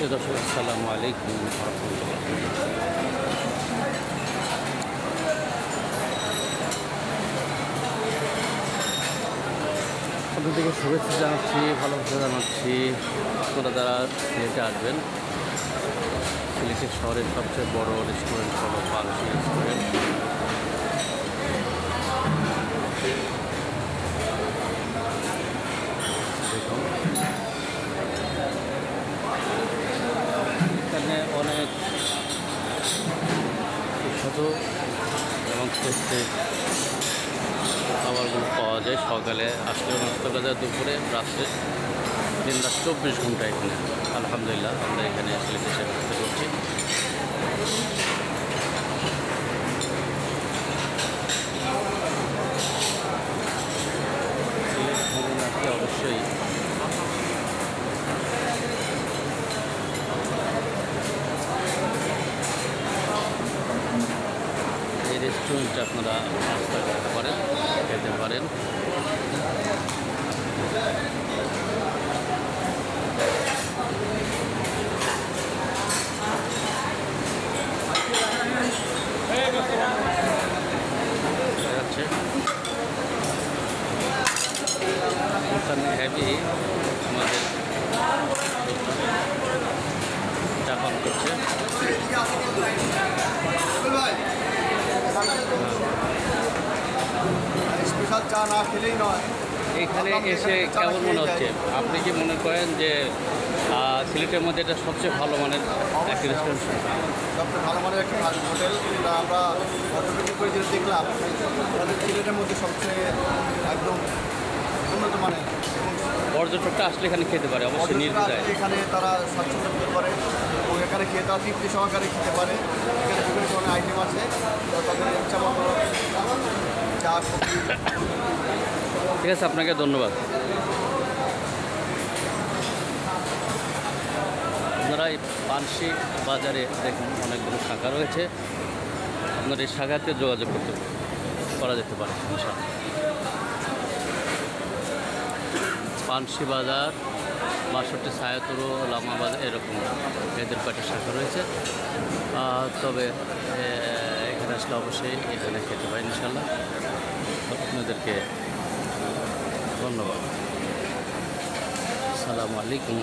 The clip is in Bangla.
প্রিয় দর্শক, আসসালামু আলাইকুম রাহমাতুল্লাহ। আপনাদেরকে শুভেচ্ছা জানাচ্ছি, ভালোবাসা জানাচ্ছি। আপনারা যারা সিলেটে আসবেন, সিলেটের শহরের সবচেয়ে বড় রেস্টুরেন্ট হলো পানসি রেস্টুরেন্ট। দেখুন, এখানে অনেক সুস্বাদু এবং টেস্টি খাবারগুলো পাওয়া যায়। সকালে আসলেও নাস্তা করা যায়, দুপুরে, রাত্রে, দিন রাত 24 ঘন্টা এখানে। আলহামদুলিল্লাহ, আমরা এখানে সিলেটে এসে নাস্তা করছি। সিলেট ভ্রমণে আসলে অবশ্যই এই রেস্টুরেন্টে আপনারা নাস্তা করতে পারেন, খেতে পারেন। যাচ্ছে এখানে হেভি আমাদের চা পান করছে। স্পেশাল চা না খেলেই নয়। এখানে এসে কেমন মনে হচ্ছে? আপনি কি মনে করেন যে সিলেটের মধ্যে এটা সবচেয়ে ভালো মানের একটি রেস্টুরেন্ট? সবচেয়ে ভালো মানের একটি হোটেল, যেটা আমরা পর্যবেক্ষণ করে যেটা দেখলাম, আমাদের সিলেটের মধ্যে সবচেয়ে একদম উন্নত মানের। পর্যটকটা আসলে এখানে খেতে পারে অবশ্যই, নির্দ্বিধায়। এখানে তারা স্বাচ্ছন্দ্য বোধ করে এবং এখানে খেয়ে তারা তৃপ্তি সহকারে খেতে পারে। এখানে বিভিন্ন ধরনের আইটেম আছে, তাদের ইচ্ছা মতো চা, কফি। ঠিক আছে, আপনাকে ধন্যবাদ। আপনারা এই পানসি বাজারে দেখুন, অনেকগুলো শাখা রয়েছে। আপনারা এই শাখাতে যোগাযোগ করা যেতে পারে ইনশাআল্লাহ। পানসি বাজার, 62 ছায়াতুরু, লামা বাজার, এরকম এদের কয়েকটা শাখা রয়েছে। তবে এখানে আসলে অবশ্যই এখানে খেতে পারেন ইনশাআল্লাহ। আপনাদেরকে ধন্যবাদ। আসসালামু আলাইকুম।